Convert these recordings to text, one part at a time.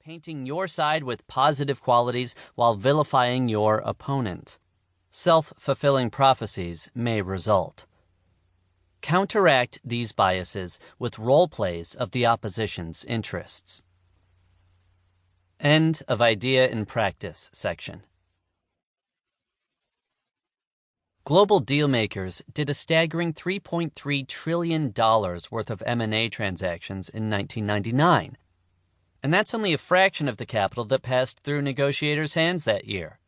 painting your side with positive qualities while vilifying your opponent. Self-fulfilling prophecies may result. Counteract these biases with role plays of the opposition's interests. End of Idea in Practice section. Global dealmakers did a staggering $3.3 trillion worth of M&A transactions in 1999. And that's only a fraction of the capital that passed through negotiators' hands that year.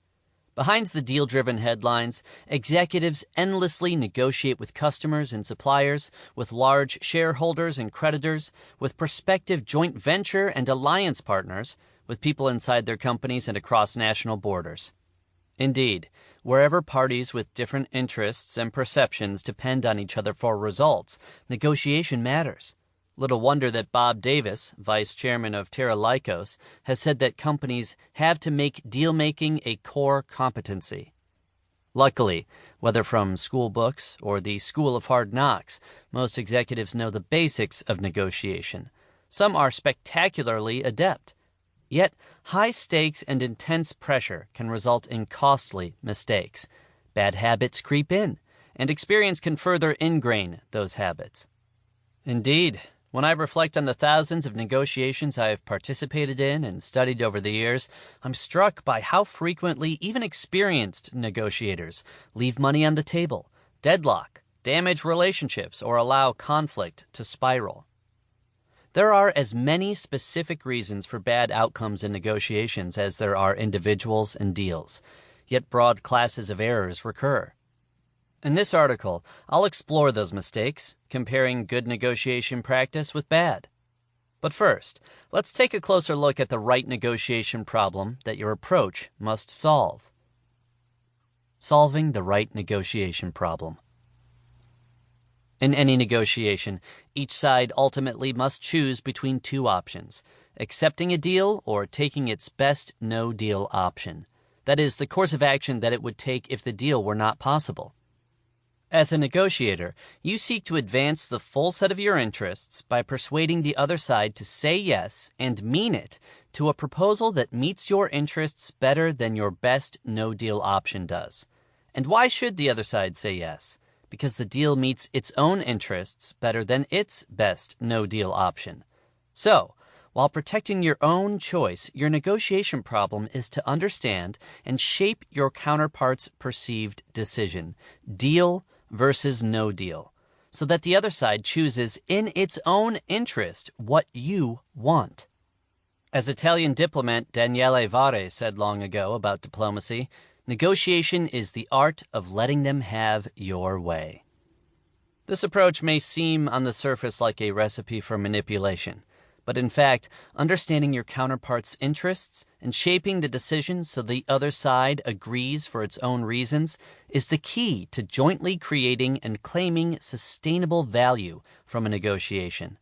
Behind the deal-driven headlines, executives endlessly negotiate with customers and suppliers, with large shareholders and creditors, with prospective joint venture and alliance partners, with people inside their companies and across national borders. Indeed, wherever parties with different interests and perceptions depend on each other for results, negotiation matters. Little wonder that Bob Davis, vice chairman of Terra Lycos, has said that companies have to make deal-making a core competency. Luckily, whether from school books or the School of Hard Knocks, most executives know the basics of negotiation. Some are spectacularly adept. Yet, high stakes and intense pressure can result in costly mistakes. Bad habits creep in, and experience can further ingrain those habits. Indeed, when I reflect on the thousands of negotiations I have participated in and studied over the years, I'm struck by how frequently even experienced negotiators leave money on the table, deadlock, damage relationships, or allow conflict to spiral. There are as many specific reasons for bad outcomes in negotiations as there are individuals and deals, yet broad classes of errors recur. In this article, I'll explore those mistakes, comparing good negotiation practice with bad. But first, let's take a closer look at the right negotiation problem that your approach must solve. Solving the right negotiation problem. In any negotiation, each side ultimately must choose between two options: accepting a deal or taking its best no-deal option. That is, the course of action that it would take if the deal were not possible. As a negotiator, you seek to advance the full set of your interests by persuading the other side to say yes and mean it to a proposal that meets your interests better than your best no-deal option does. And why should the other side say yes? Because the deal meets its own interests better than its best no-deal option. So, while protecting your own choice, your negotiation problem is to understand and shape your counterpart's perceived decision, deal versus no deal, so that the other side chooses in its own interest what you want. As Italian diplomat Daniele Varre said long ago about diplomacy, negotiation is the art of letting them have your way. This approach may seem on the surface like a recipe for manipulation, but in fact, understanding your counterpart's interests and shaping the decision so the other side agrees for its own reasons is the key to jointly creating and claiming sustainable value from a negotiation.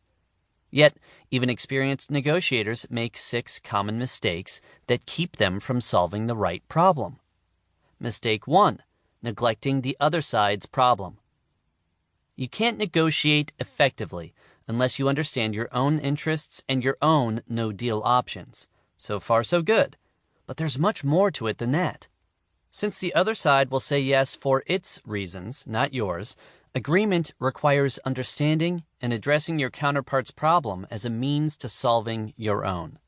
Yet, even experienced negotiators make 6 common mistakes that keep them from solving the right problem. Mistake 1: neglecting the other side's problem. You can't negotiate effectively unless you understand your own interests and your own no-deal options. So far, so good. But there's much more to it than that. Since the other side will say yes for its reasons, not yours, agreement requires understanding and addressing your counterpart's problem as a means to solving your own.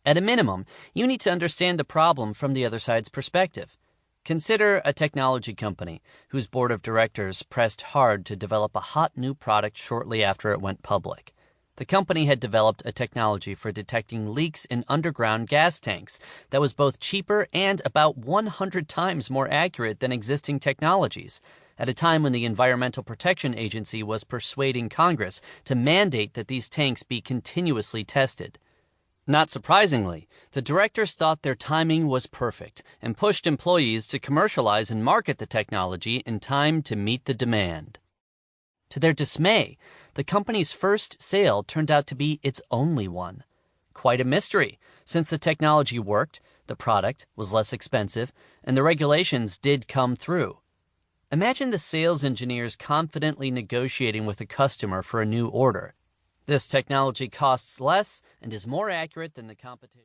At a minimum, you need to understand the problem from the other side's perspective. Consider a technology company whose board of directors pressed hard to develop a hot new product shortly after it went public. The company had developed a technology for detecting leaks in underground gas tanks that was both cheaper and about 100 times more accurate than existing technologies, at a time when the Environmental Protection Agency was persuading Congress to mandate that these tanks be continuously tested. Not surprisingly, the directors thought their timing was perfect and pushed employees to commercialize and market the technology in time to meet the demand. To their dismay, the company's first sale turned out to be its only one. Quite a mystery, since the technology worked, the product was less expensive, and the regulations did come through. Imagine the sales engineers confidently negotiating with a customer for a new order. This technology costs less and is more accurate than the competition.